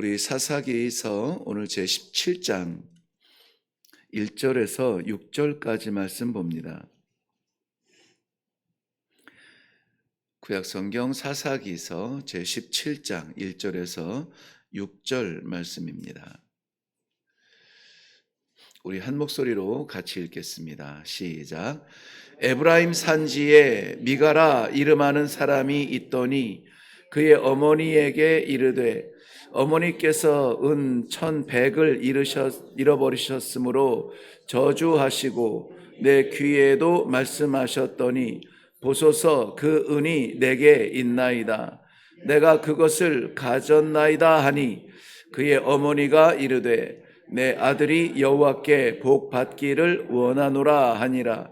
우리 사사기서 오늘 제17장 1절에서 6절까지 말씀 봅니다. 구약성경 사사기서 제17장 1절에서 6절 말씀입니다. 우리 한 목소리로 같이 읽겠습니다. 시작. 에브라임 산지에 미가라 이름하는 사람이 있더니 그의 어머니에게 이르되 어머니께서 은 1,100을 잃어버리셨으므로 저주하시고 내 귀에도 말씀하셨더니 보소서 그 은이 내게 있나이다. 내가 그것을 가졌나이다 하니 그의 어머니가 이르되 내 아들이 여호와께 복 받기를 원하노라 하니라.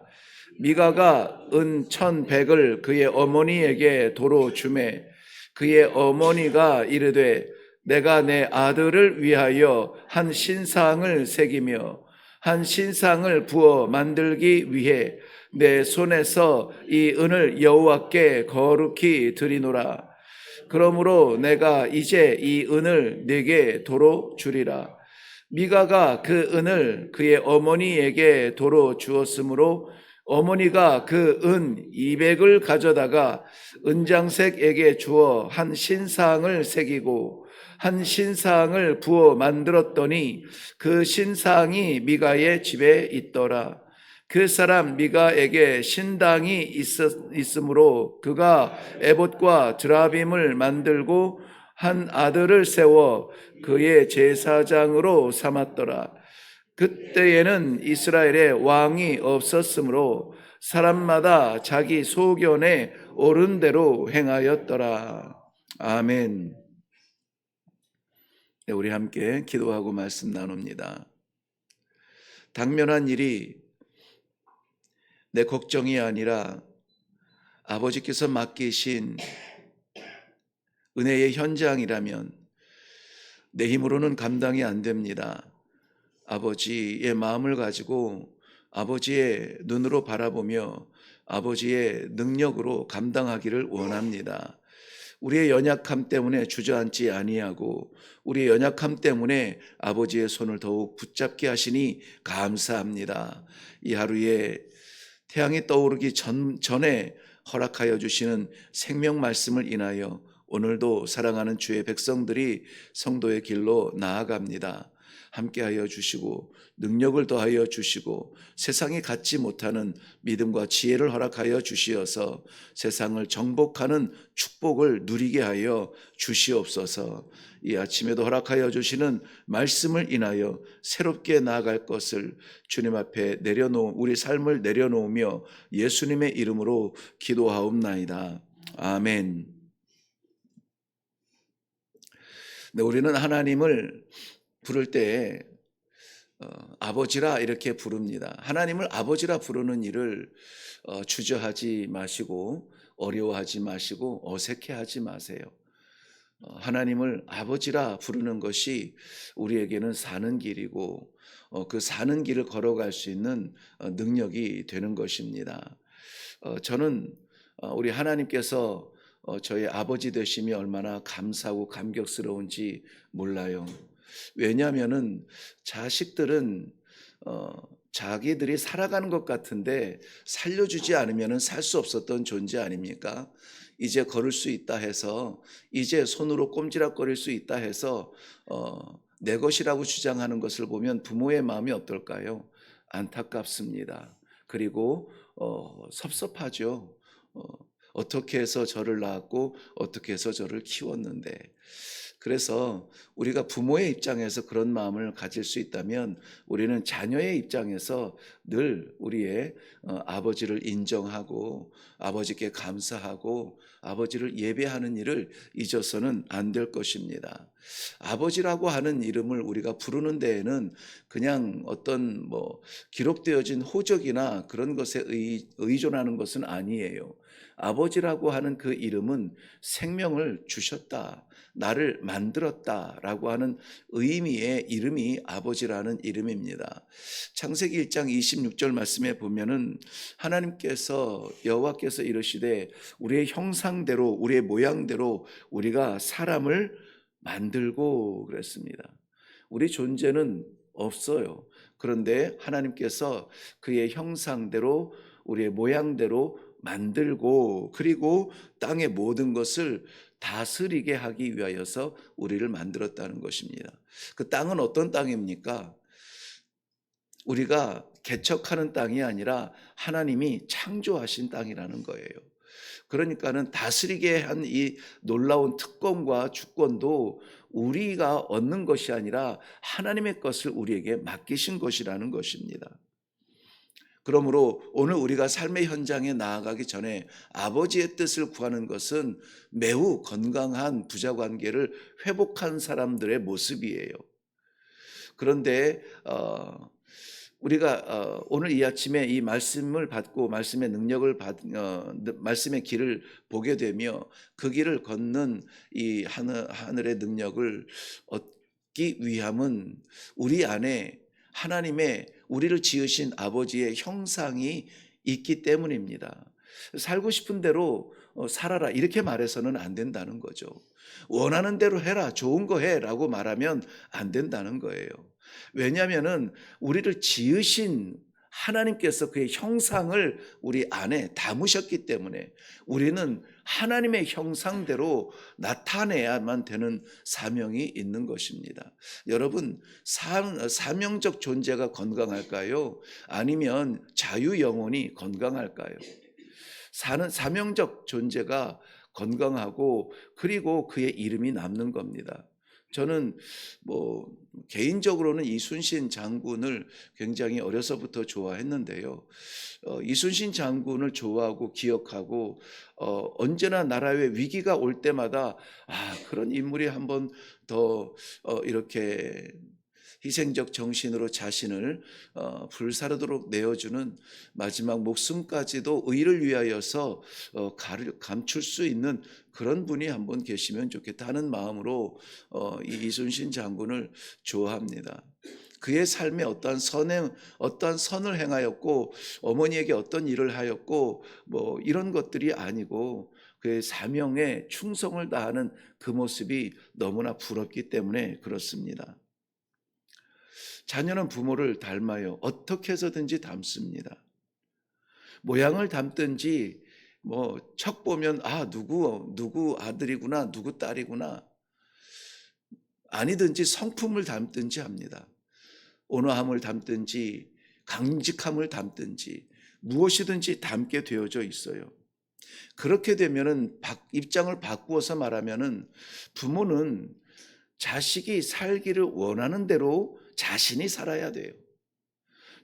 미가가 은 1,100을 그의 어머니에게 도로 주매 그의 어머니가 이르되 내가 내 아들을 위하여 한 신상을 새기며 한 신상을 부어 만들기 위해 내 손에서 이 은을 여호와께 거룩히 드리노라. 그러므로 내가 이제 이 은을 네게 도로 주리라. 미가가 그 은을 그의 어머니에게 도로 주었으므로 어머니가 그 은 200을 가져다가 은장색에게 주어 한 신상을 새기고 한 신상을 부어 만들었더니 그 신상이 미가의 집에 있더라. 그 사람 미가에게 신당이 있으므로 그가 에봇과 드라빔을 만들고 한 아들을 세워 그의 제사장으로 삼았더라. 그때에는 이스라엘에 왕이 없었으므로 사람마다 자기 소견에 옳은 대로 행하였더라. 아멘. 네, 우리 함께 기도하고 말씀 나눕니다. 당면한 일이 내 걱정이 아니라 아버지께서 맡기신 은혜의 현장이라면 내 힘으로는 감당이 안 됩니다. 아버지의 마음을 가지고 아버지의 눈으로 바라보며 아버지의 능력으로 감당하기를 원합니다. 우리의 연약함 때문에 주저앉지 아니하고 우리의 연약함 때문에 아버지의 손을 더욱 붙잡게 하시니 감사합니다. 이 하루에 태양이 떠오르기 전에 허락하여 주시는 생명 말씀을 인하여 오늘도 사랑하는 주의 백성들이 성도의 길로 나아갑니다. 함께하여 주시고 능력을 더하여 주시고 세상이 갖지 못하는 믿음과 지혜를 허락하여 주시어서 세상을 정복하는 축복을 누리게 하여 주시옵소서. 이 아침에도 허락하여 주시는 말씀을 인하여 새롭게 나아갈 것을 주님 앞에 우리 삶을 내려놓으며 예수님의 이름으로 기도하옵나이다. 아멘. 네, 우리는 하나님을 부를 때에 아버지라 이렇게 부릅니다. 하나님을 아버지라 부르는 일을 주저하지 마시고 어려워하지 마시고 어색해하지 마세요. 하나님을 아버지라 부르는 것이 우리에게는 사는 길이고 그 사는 길을 걸어갈 수 있는 능력이 되는 것입니다. 저는 우리 하나님께서 저의 아버지 되심이 얼마나 감사하고 감격스러운지 몰라요. 왜냐하면은 자식들은 자기들이 살아가는 것 같은데 살려주지 않으면은 살 수 없었던 존재 아닙니까? 이제 걸을 수 있다 해서 이제 손으로 꼼지락거릴 수 있다 해서 내 것이라고 주장하는 것을 보면 부모의 마음이 어떨까요? 안타깝습니다. 그리고 섭섭하죠. 어떻게 해서 저를 낳았고 어떻게 해서 저를 키웠는데. 그래서 우리가 부모의 입장에서 그런 마음을 가질 수 있다면 우리는 자녀의 입장에서 늘 우리의 아버지를 인정하고 아버지께 감사하고 아버지를 예배하는 일을 잊어서는 안 될 것입니다. 아버지라고 하는 이름을 우리가 부르는 데에는 그냥 어떤 기록되어진 호적이나 그런 것에 의존하는 것은 아니에요. 아버지라고 하는 그 이름은 생명을 주셨다, 나를 만들었다라고 하는 의미의 이름이 아버지라는 이름입니다. 창세기 1장 26절 말씀에 보면은 하나님께서 여호와께서 이르시되 우리의 형상대로 우리의 모양대로 우리가 사람을 만들고 그랬습니다. 우리 존재는 없어요. 그런데 하나님께서 그의 형상대로 우리의 모양대로 만들고 그리고 땅의 모든 것을 다스리게 하기 위하여서 우리를 만들었다는 것입니다. 그 땅은 어떤 땅입니까? 우리가 개척하는 땅이 아니라 하나님이 창조하신 땅이라는 거예요. 그러니까는 다스리게 한 이 놀라운 특권과 주권도 우리가 얻는 것이 아니라 하나님의 것을 우리에게 맡기신 것이라는 것입니다. 그러므로 오늘 우리가 삶의 현장에 나아가기 전에 아버지의 뜻을 구하는 것은 매우 건강한 부자 관계를 회복한 사람들의 모습이에요. 그런데 우리가 오늘 이 아침에 이 말씀을 받고 말씀의 능력을 말씀의 길을 보게 되며 그 길을 걷는 이 하늘의 능력을 얻기 위함은 우리 안에 하나님의 우리를 지으신 아버지의 형상이 있기 때문입니다. 살고 싶은 대로 살아라 이렇게 말해서는 안 된다는 거죠. 원하는 대로 해라, 좋은 거 해라고 말하면 안 된다는 거예요. 왜냐하면은 우리를 지으신 하나님께서 그의 형상을 우리 안에 담으셨기 때문에 우리는 하나님의 형상대로 나타내야만 되는 사명이 있는 것입니다. 여러분, 사명적 존재가 건강할까요? 아니면 자유 영혼이 건강할까요? 사명적 존재가 건강하고 그리고 그의 이름이 남는 겁니다. 저는 개인적으로는 이순신 장군을 굉장히 어려서부터 좋아했는데요. 이순신 장군을 좋아하고 기억하고 언제나 나라의 위기가 올 때마다 그런 인물이 한번 더 이렇게 희생적 정신으로 자신을 불사르도록 내어주는 마지막 목숨까지도 의를 위하여서 감출 수 있는 그런 분이 한번 계시면 좋겠다 하는 마음으로 이 이순신 장군을 좋아합니다. 그의 삶에 어떠한 선을 행하였고 어머니에게 어떤 일을 하였고 이런 것들이 아니고 그의 사명에 충성을 다하는 그 모습이 너무나 부럽기 때문에 그렇습니다. 자녀는 부모를 닮아요. 어떻게 해서든지 닮습니다. 모양을 닮든지 척 보면 누구 아들이구나, 누구 딸이구나. 아니든지 성품을 닮든지 합니다. 온화함을 닮든지 강직함을 닮든지 무엇이든지 닮게 되어져 있어요. 그렇게 되면은 입장을 바꾸어서 말하면은 부모는 자식이 살기를 원하는 대로 자신이 살아야 돼요.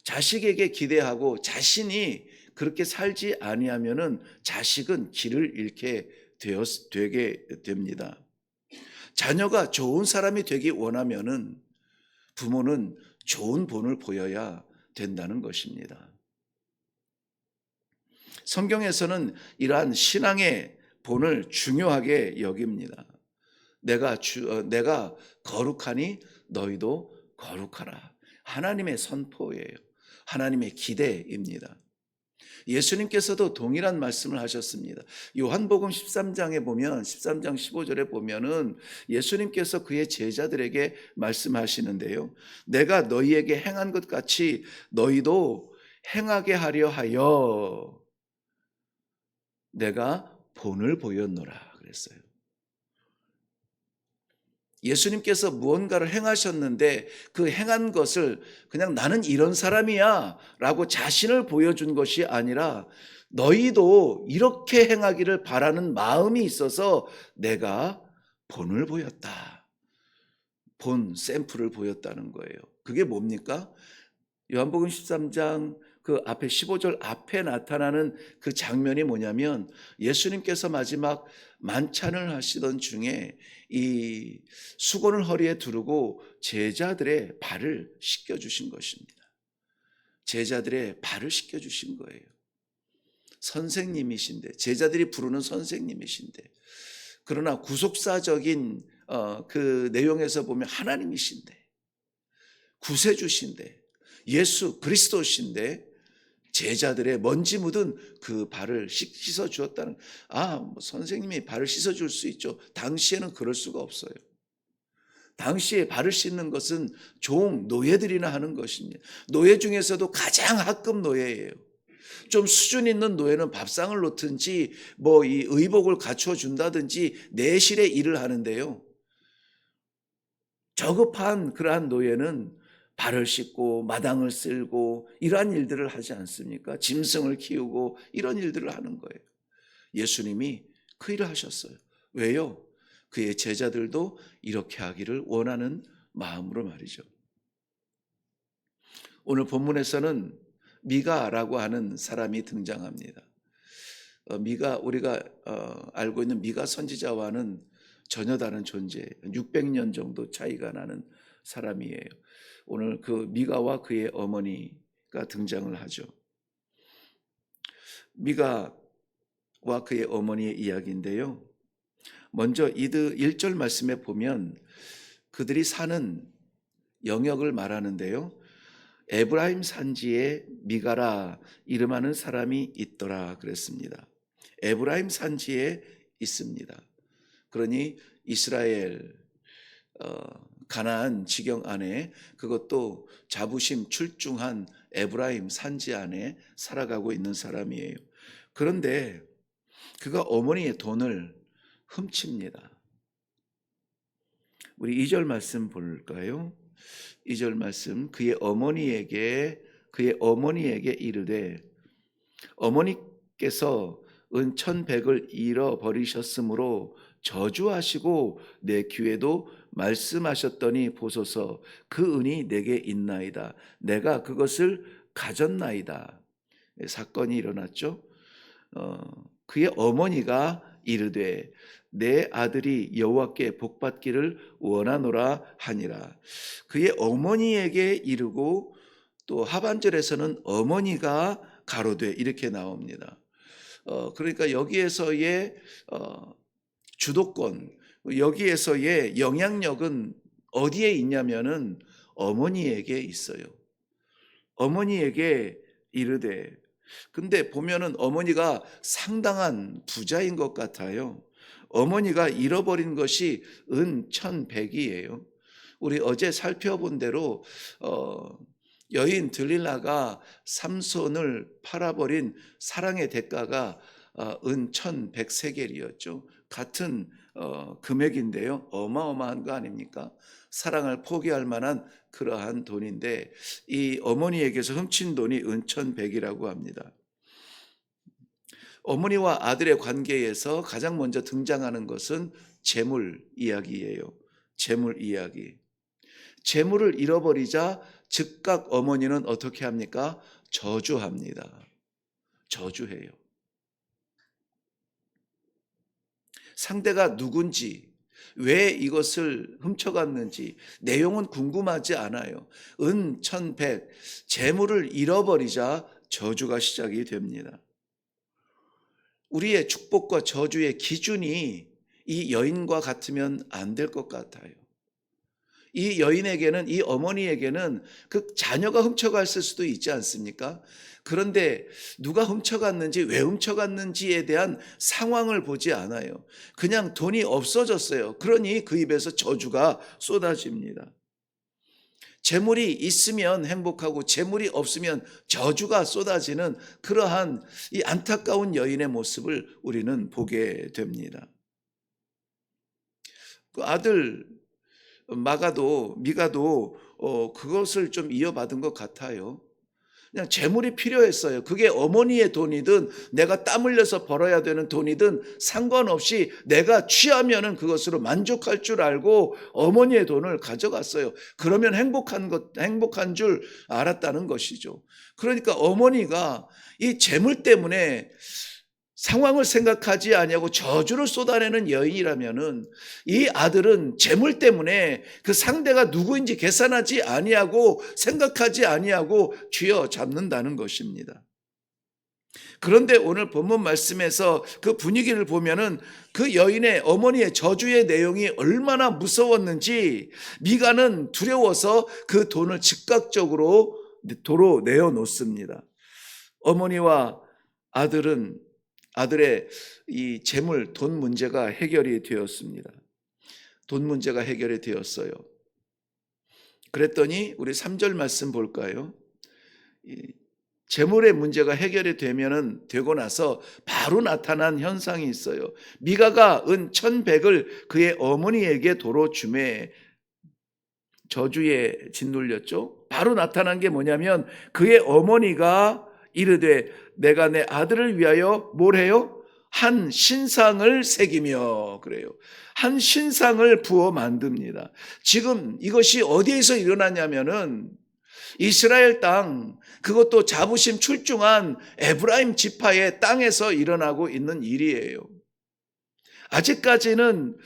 자식에게 기대하고 자신이 그렇게 살지 아니하면은 자식은 길을 잃게 되게 됩니다. 자녀가 좋은 사람이 되기 원하면은 부모는 좋은 본을 보여야 된다는 것입니다. 성경에서는 이러한 신앙의 본을 중요하게 여깁니다. 내가 거룩하니 너희도 거룩하라. 하나님의 선포예요. 하나님의 기대입니다. 예수님께서도 동일한 말씀을 하셨습니다. 요한복음 13장에 보면 13장 15절에 보면은 예수님께서 그의 제자들에게 말씀하시는데요. 내가 너희에게 행한 것 같이 너희도 행하게 하려 하여 내가 본을 보였노라 그랬어요. 예수님께서 무언가를 행하셨는데 그 행한 것을 그냥 나는 이런 사람이야 라고 자신을 보여준 것이 아니라 너희도 이렇게 행하기를 바라는 마음이 있어서 내가 본을 보였다. 본 샘플을 보였다는 거예요. 그게 뭡니까? 요한복음 13장 그 앞에 15절 앞에 나타나는 그 장면이 뭐냐면 예수님께서 마지막 만찬을 하시던 중에 이 수건을 허리에 두르고 제자들의 발을 씻겨주신 것입니다. 제자들의 발을 씻겨주신 거예요. 선생님이신데 제자들이 부르는 선생님이신데 그러나 구속사적인 그 내용에서 보면 하나님이신데 구세주신데 예수 그리스도신데 제자들의 먼지 묻은 그 발을 씻어 주었다는 선생님이 발을 씻어 줄 수 있죠. 당시에는 그럴 수가 없어요. 당시에 발을 씻는 것은 종, 노예들이나 하는 것입니다. 노예 중에서도 가장 하급 노예예요. 좀 수준 있는 노예는 밥상을 놓든지 뭐 이 의복을 갖춰 준다든지 내실의 일을 하는데요. 저급한 그러한 노예는 발을 씻고 마당을 쓸고 이러한 일들을 하지 않습니까? 짐승을 키우고 이런 일들을 하는 거예요. 예수님이 그 일을 하셨어요. 왜요? 그의 제자들도 이렇게 하기를 원하는 마음으로 말이죠. 오늘 본문에서는 미가라고 하는 사람이 등장합니다. 미가, 우리가 알고 있는 미가 선지자와는 전혀 다른 존재, 600년 정도 차이가 나는 사람이에요. 오늘 그 미가와 그의 어머니가 등장을 하죠. 미가와 그의 어머니의 이야기인데요. 먼저 1절 말씀에 보면 그들이 사는 영역을 말하는데요. 에브라임 산지에 미가라 이름하는 사람이 있더라 그랬습니다. 에브라임 산지에 있습니다. 그러니 이스라엘 가나안 지경 안에, 그것도 자부심 출중한 에브라임 산지 안에 살아가고 있는 사람이에요. 그런데 그가 어머니의 돈을 훔칩니다. 우리 2절 말씀 볼까요? 2절 말씀, 그의 어머니에게 이르되 어머니께서 은 1,100을 잃어버리셨으므로 저주하시고 내 귀에도 말씀하셨더니 보소서 그 은이 내게 있나이다. 내가 그것을 가졌나이다. 사건이 일어났죠. 그의 어머니가 이르되 내 아들이 여호와께 복받기를 원하노라 하니라. 그의 어머니에게 이르고 또 하반절에서는 어머니가 가로되 이렇게 나옵니다. 그러니까 여기에서의 주도권, 여기에서의 영향력은 어디에 있냐면은 어머니에게 있어요. 어머니에게 이르되, 근데 보면은 어머니가 상당한 부자인 것 같아요. 어머니가 잃어버린 것이 은 1,100이에요. 우리 어제 살펴본 대로 여인 들릴라가 삼손을 팔아버린 사랑의 대가가 은 1,100세겔이었죠. 같은 금액인데요. 어마어마한 거 아닙니까? 사랑을 포기할 만한 그러한 돈인데 이 어머니에게서 훔친 돈이 은 1,100이라고 합니다. 어머니와 아들의 관계에서 가장 먼저 등장하는 것은 재물 이야기예요. 재물 이야기. 재물을 잃어버리자 즉각 어머니는 어떻게 합니까? 저주합니다. 저주해요. 상대가 누군지, 왜 이것을 훔쳐갔는지 내용은 궁금하지 않아요. 은 1,100, 재물을 잃어버리자 저주가 시작이 됩니다. 우리의 축복과 저주의 기준이 이 여인과 같으면 안 될 것 같아요. 이 여인에게는, 이 어머니에게는 그 자녀가 훔쳐갔을 수도 있지 않습니까? 그런데 누가 훔쳐갔는지, 왜 훔쳐갔는지에 대한 상황을 보지 않아요. 그냥 돈이 없어졌어요. 그러니 그 입에서 저주가 쏟아집니다. 재물이 있으면 행복하고 재물이 없으면 저주가 쏟아지는 그러한 이 안타까운 여인의 모습을 우리는 보게 됩니다. 그 아들 미가도 그것을 좀 이어받은 것 같아요. 그냥 재물이 필요했어요. 그게 어머니의 돈이든 내가 땀 흘려서 벌어야 되는 돈이든 상관없이 내가 취하면은 그것으로 만족할 줄 알고 어머니의 돈을 가져갔어요. 그러면 행복한 줄 알았다는 것이죠. 그러니까 어머니가 이 재물 때문에 상황을 생각하지 아니하고 저주를 쏟아내는 여인이라면은 이 아들은 재물 때문에 그 상대가 누구인지 계산하지 아니하고 생각하지 아니하고 쥐어잡는다는 것입니다. 그런데 오늘 본문 말씀에서 그 분위기를 보면은 그 여인의 어머니의 저주의 내용이 얼마나 무서웠는지 미가는 두려워서 그 돈을 즉각적으로 도로 내어놓습니다. 어머니와 아들의 이 재물, 돈 문제가 해결이 되었습니다. 돈 문제가 해결이 되었어요. 그랬더니 우리 3절 말씀 볼까요? 재물의 문제가 해결이 되고 나서 바로 나타난 현상이 있어요. 미가가 은 1,100을 그의 어머니에게 도로 주매 저주에 짓눌렸죠. 바로 나타난 게 뭐냐면 그의 어머니가 이르되 내가 내 아들을 위하여 뭘 해요? 한 신상을 새기며 그래요. 한 신상을 부어 만듭니다. 지금 이것이 어디에서 일어나냐면은 이스라엘 땅, 그것도 자부심 출중한 에브라임 지파의 땅에서 일어나고 있는 일이에요. 아직까지는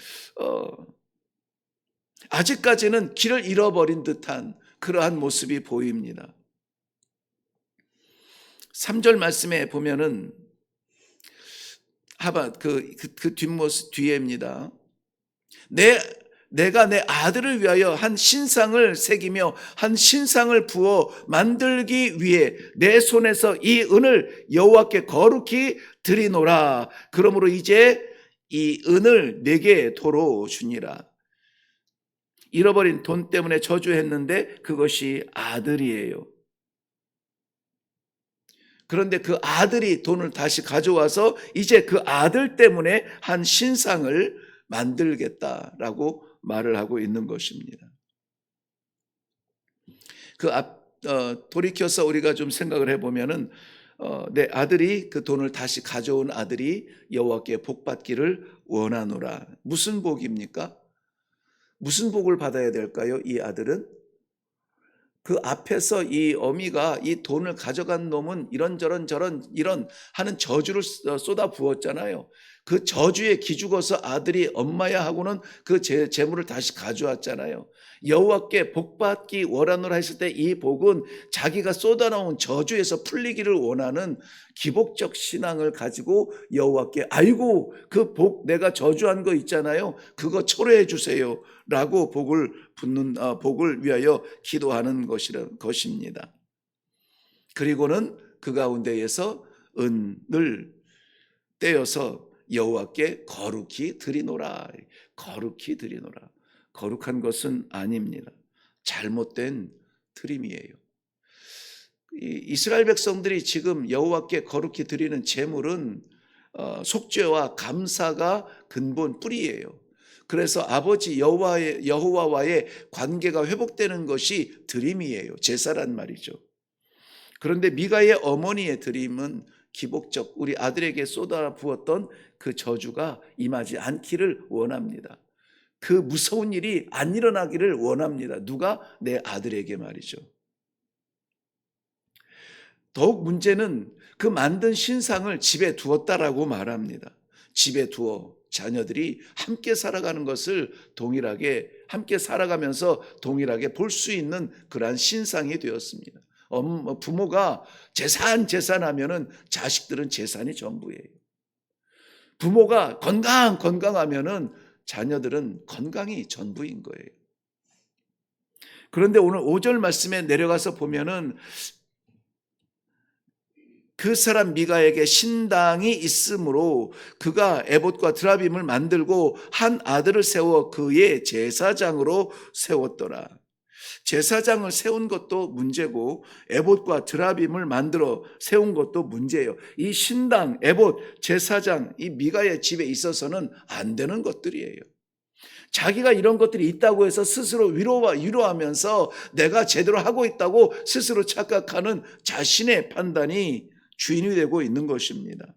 길을 잃어버린 듯한 그러한 모습이 보입니다. 3절 말씀에 보면은 그 뒷모습 뒤에입니다. 내가 내 아들을 위하여 한 신상을 새기며 한 신상을 부어 만들기 위해 내 손에서 이 은을 여호와께 거룩히 드리노라. 그러므로 이제 이 은을 내게 도로 주니라. 잃어버린 돈 때문에 저주했는데 그것이 아들이에요. 그런데 그 아들이 돈을 다시 가져와서 이제 그 아들 때문에 한 신상을 만들겠다라고 말을 하고 있는 것입니다. 돌이켜서 우리가 좀 생각을 해보면은 내 아들이 그 돈을 다시 가져온 아들이 여호와께 복받기를 원하노라. 무슨 복입니까? 무슨 복을 받아야 될까요? 이 아들은 그 앞에서 이 어미가 이 돈을 가져간 놈은 이런저런 이런 하는 저주를 쏟아 부었잖아요. 그 저주에 기죽어서 아들이 엄마야 하고는 그 재물을 다시 가져왔잖아요. 여호와께 복받기 원하노라 했을 때 이 복은 자기가 쏟아놓은 저주에서 풀리기를 원하는 기복적 신앙을 가지고 여호와께 아이고 그 복 내가 저주한 거 있잖아요. 그거 철회해 주세요. 라고 복을 위하여 기도하는 것입니다. 그리고는 그 가운데에서 은을 떼어서 여호와께 거룩히 드리노라. 거룩히 드리노라. 거룩한 것은 아닙니다. 잘못된 드림이에요. 이스라엘 백성들이 지금 여호와께 거룩히 드리는 제물은 속죄와 감사가 근본 뿌리예요. 그래서 아버지 여호와와의 관계가 회복되는 것이 드림이에요. 제사란 말이죠. 그런데 미가의 어머니의 드림은 기복적 우리 아들에게 쏟아부었던 그 저주가 임하지 않기를 원합니다. 그 무서운 일이 안 일어나기를 원합니다. 누가? 내 아들에게 말이죠. 더욱 문제는 그 만든 신상을 집에 두었다라고 말합니다. 집에 두어 자녀들이 함께 살아가는 것을 동일하게 함께 살아가면서 동일하게 볼 수 있는 그러한 신상이 되었습니다. 부모가 재산하면은 자식들은 재산이 전부예요. 부모가 건강하면은 자녀들은 건강이 전부인 거예요. 그런데 오늘 5절 말씀에 내려가서 보면은 그 사람 미가에게 신당이 있으므로 그가 에봇과 드라빔을 만들고 한 아들을 세워 그의 제사장으로 세웠더라. 제사장을 세운 것도 문제고 에봇과 드라빔을 만들어 세운 것도 문제예요. 이 신당, 에봇, 제사장, 이 미가의 집에 있어서는 안 되는 것들이에요. 자기가 이런 것들이 있다고 해서 스스로 위로하면서 내가 제대로 하고 있다고 스스로 착각하는 자신의 판단이 주인이 되고 있는 것입니다.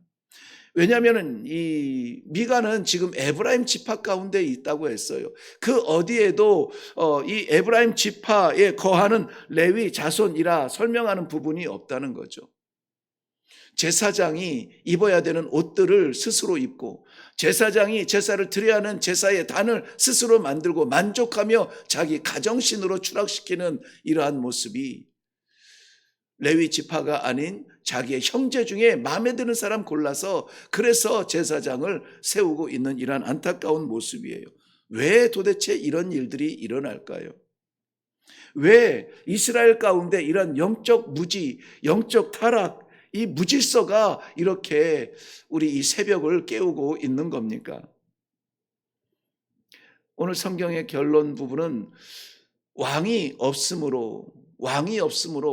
왜냐하면 이 미가는 지금 에브라임 지파 가운데 있다고 했어요. 그 어디에도 이 에브라임 지파에 거하는 레위 자손이라 설명하는 부분이 없다는 거죠. 제사장이 입어야 되는 옷들을 스스로 입고 제사장이 제사를 드려야 하는 제사의 단을 스스로 만들고 만족하며 자기 가정신으로 추락시키는 이러한 모습이 레위 지파가 아닌 자기의 형제 중에 마음에 드는 사람 골라서 그래서 제사장을 세우고 있는 이러한 안타까운 모습이에요. 왜 도대체 이런 일들이 일어날까요? 왜 이스라엘 가운데 이런 영적 무지, 영적 타락, 이 무질서가 이렇게 우리 이 새벽을 깨우고 있는 겁니까? 오늘 성경의 결론 부분은 왕이 없으므로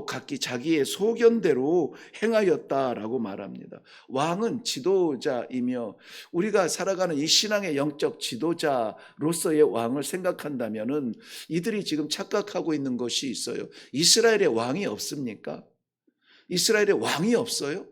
각기 자기의 소견대로 행하였다라고 말합니다. 왕은 지도자이며 우리가 살아가는 이 신앙의 영적 지도자로서의 왕을 생각한다면은 이들이 지금 착각하고 있는 것이 있어요. 이스라엘에 왕이 없습니까? 이스라엘에 왕이 없어요?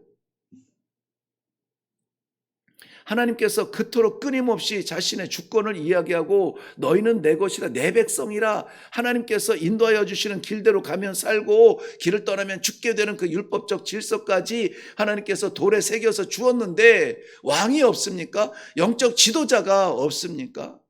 하나님께서 그토록 끊임없이 자신의 주권을 이야기하고 너희는 내 것이라 내 백성이라 하나님께서 인도하여 주시는 길대로 가면 살고 길을 떠나면 죽게 되는 그 율법적 질서까지 하나님께서 돌에 새겨서 주었는데 왕이 없습니까? 영적 지도자가 없습니까?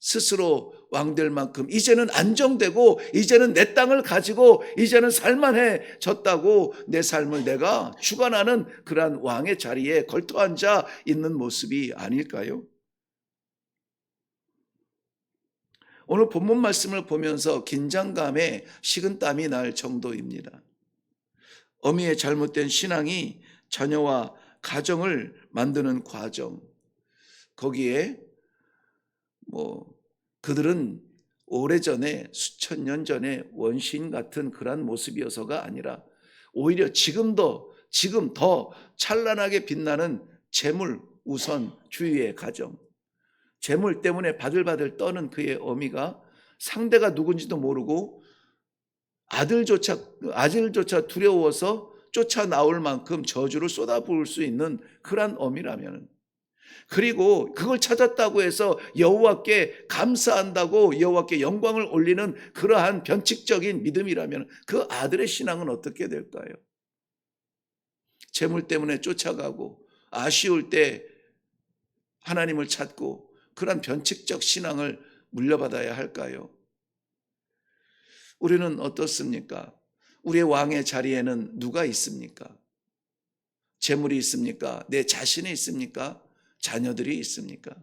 스스로 왕될 만큼 이제는 안정되고 이제는 내 땅을 가지고 이제는 살만해졌다고 내 삶을 내가 주관하는 그러한 왕의 자리에 걸터앉아 있는 모습이 아닐까요? 오늘 본문 말씀을 보면서 긴장감에 식은땀이 날 정도입니다. 어미의 잘못된 신앙이 자녀와 가정을 만드는 과정, 거기에 그들은 오래전에 수천 년 전에 원시인 같은 그런 모습이어서가 아니라 오히려 지금 더 찬란하게 빛나는 재물 우선주의의 가정, 재물 때문에 바들바들 떠는 그의 어미가 상대가 누군지도 모르고 아들조차 두려워서 쫓아 나올 만큼 저주를 쏟아부을 수 있는 그런 어미라면, 그리고 그걸 찾았다고 해서 여호와께 감사한다고 여호와께 영광을 올리는 그러한 변칙적인 믿음이라면 그 아들의 신앙은 어떻게 될까요? 재물 때문에 쫓아가고 아쉬울 때 하나님을 찾고 그런 변칙적 신앙을 물려받아야 할까요? 우리는 어떻습니까? 우리의 왕의 자리에는 누가 있습니까? 재물이 있습니까? 내 자신이 있습니까? 자녀들이 있습니까?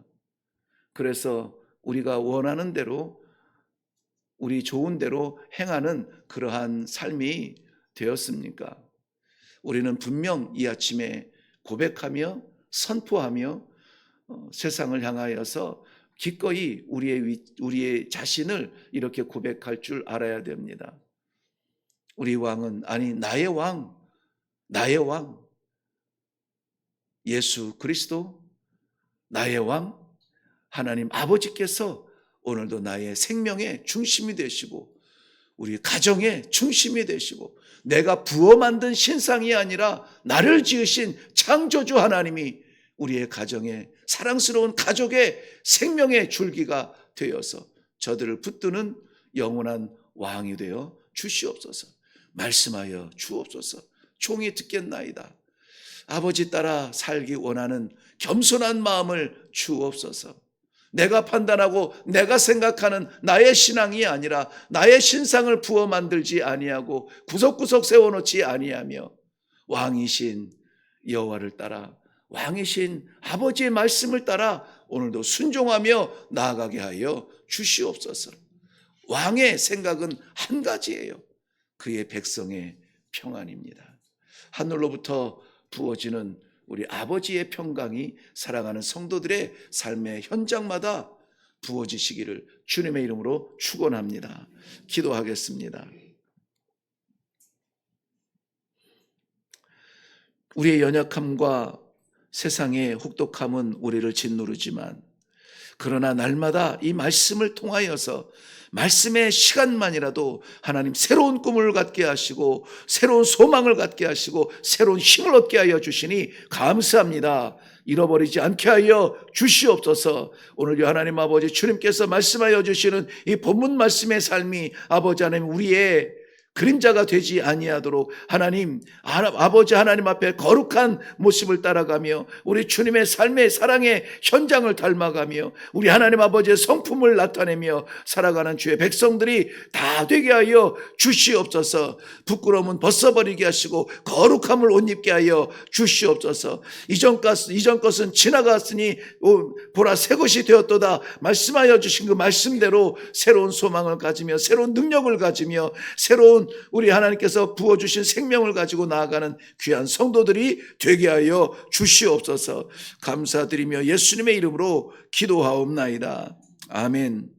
그래서 우리가 원하는 대로 우리 좋은 대로 행하는 그러한 삶이 되었습니까? 우리는 분명 이 아침에 고백하며 선포하며 세상을 향하여서 기꺼이 우리의 자신을 이렇게 고백할 줄 알아야 됩니다. 우리 왕은, 아니 나의 왕 예수 그리스도, 나의 왕 하나님 아버지께서 오늘도 나의 생명의 중심이 되시고 우리 가정의 중심이 되시고 내가 부어 만든 신상이 아니라 나를 지으신 창조주 하나님이 우리의 가정의 사랑스러운 가족의 생명의 줄기가 되어서 저들을 붙드는 영원한 왕이 되어 주시옵소서. 말씀하여 주옵소서. 종이 듣겠나이다. 아버지 따라 살기 원하는 겸손한 마음을 주옵소서. 내가 판단하고 내가 생각하는 나의 신앙이 아니라 나의 신상을 부어 만들지 아니하고 구석구석 세워놓지 아니하며 왕이신 여호와를 따라 왕이신 아버지의 말씀을 따라 오늘도 순종하며 나아가게 하여 주시옵소서. 왕의 생각은 한 가지예요. 그의 백성의 평안입니다. 하늘로부터 부어지는 우리 아버지의 평강이 사랑하는 성도들의 삶의 현장마다 부어지시기를 주님의 이름으로 축원합니다. 기도하겠습니다. 우리의 연약함과 세상의 혹독함은 우리를 짓누르지만 그러나 날마다 이 말씀을 통하여서 말씀의 시간만이라도 하나님 새로운 꿈을 갖게 하시고 새로운 소망을 갖게 하시고 새로운 힘을 얻게 하여 주시니 감사합니다. 잃어버리지 않게 하여 주시옵소서. 오늘 하나님 아버지 주님께서 말씀하여 주시는 이 본문 말씀의 삶이 아버지 하나님 우리의 그림자가 되지 아니하도록 하나님 아버지 하나님 앞에 거룩한 모습을 따라가며 우리 주님의 삶의 사랑의 현장을 닮아가며 우리 하나님 아버지의 성품을 나타내며 살아가는 주의 백성들이 다 되게 하여 주시옵소서. 부끄러움은 벗어버리게 하시고 거룩함을 옷 입게 하여 주시옵소서. 이전 것은 지나갔으니 보라 새 것이 되었도다 말씀하여 주신 그 말씀대로 새로운 소망을 가지며 새로운 능력을 가지며 새로운 우리 하나님께서 부어주신 생명을 가지고 나아가는 귀한 성도들이 되게 하여 주시옵소서. 감사드리며 예수님의 이름으로 기도하옵나이다. 아멘.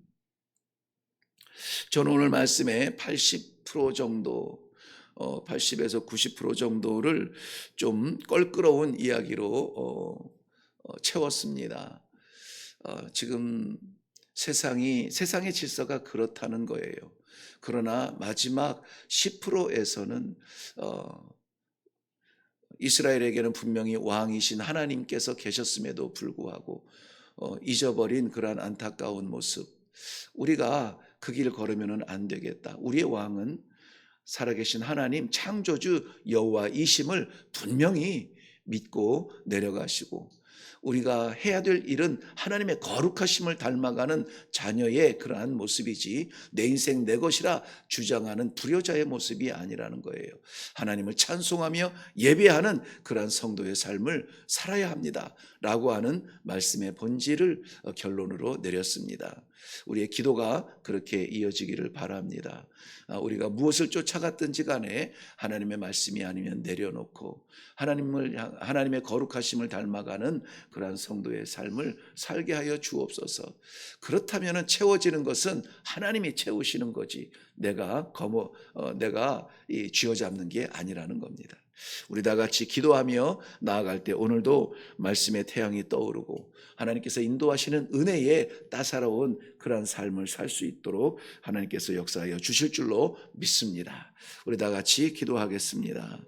저는 오늘 말씀에 80% 정도 80에서 90% 정도를 좀 껄끄러운 이야기로 채웠습니다. 지금 세상의 질서가 그렇다는 거예요. 그러나 마지막 10%에서는 이스라엘에게는 분명히 왕이신 하나님께서 계셨음에도 불구하고 잊어버린 그러한 안타까운 모습. 우리가 그 길을 걸으면 안 되겠다. 우리의 왕은 살아계신 하나님 창조주 여호와이심을 분명히 믿고 내려가시고, 우리가 해야 될 일은 하나님의 거룩하심을 닮아가는 자녀의 그러한 모습이지 내 인생 내 것이라 주장하는 불효자의 모습이 아니라는 거예요. 하나님을 찬송하며 예배하는 그러한 성도의 삶을 살아야 합니다 라고 하는 말씀의 본질을 결론으로 내렸습니다. 우리의 기도가 그렇게 이어지기를 바랍니다. 우리가 무엇을 쫓아갔든지 간에 하나님의 말씀이 아니면 내려놓고 하나님의 거룩하심을 닮아가는 그러한 성도의 삶을 살게 하여 주옵소서. 그렇다면 채워지는 것은 하나님이 채우시는 거지 내가 쥐어잡는 게 아니라는 겁니다. 우리 다 같이 기도하며 나아갈 때 오늘도 말씀의 태양이 떠오르고 하나님께서 인도하시는 은혜의 따사로운 그러한 삶을 살 수 있도록 하나님께서 역사하여 주실 줄로 믿습니다. 우리 다 같이 기도하겠습니다.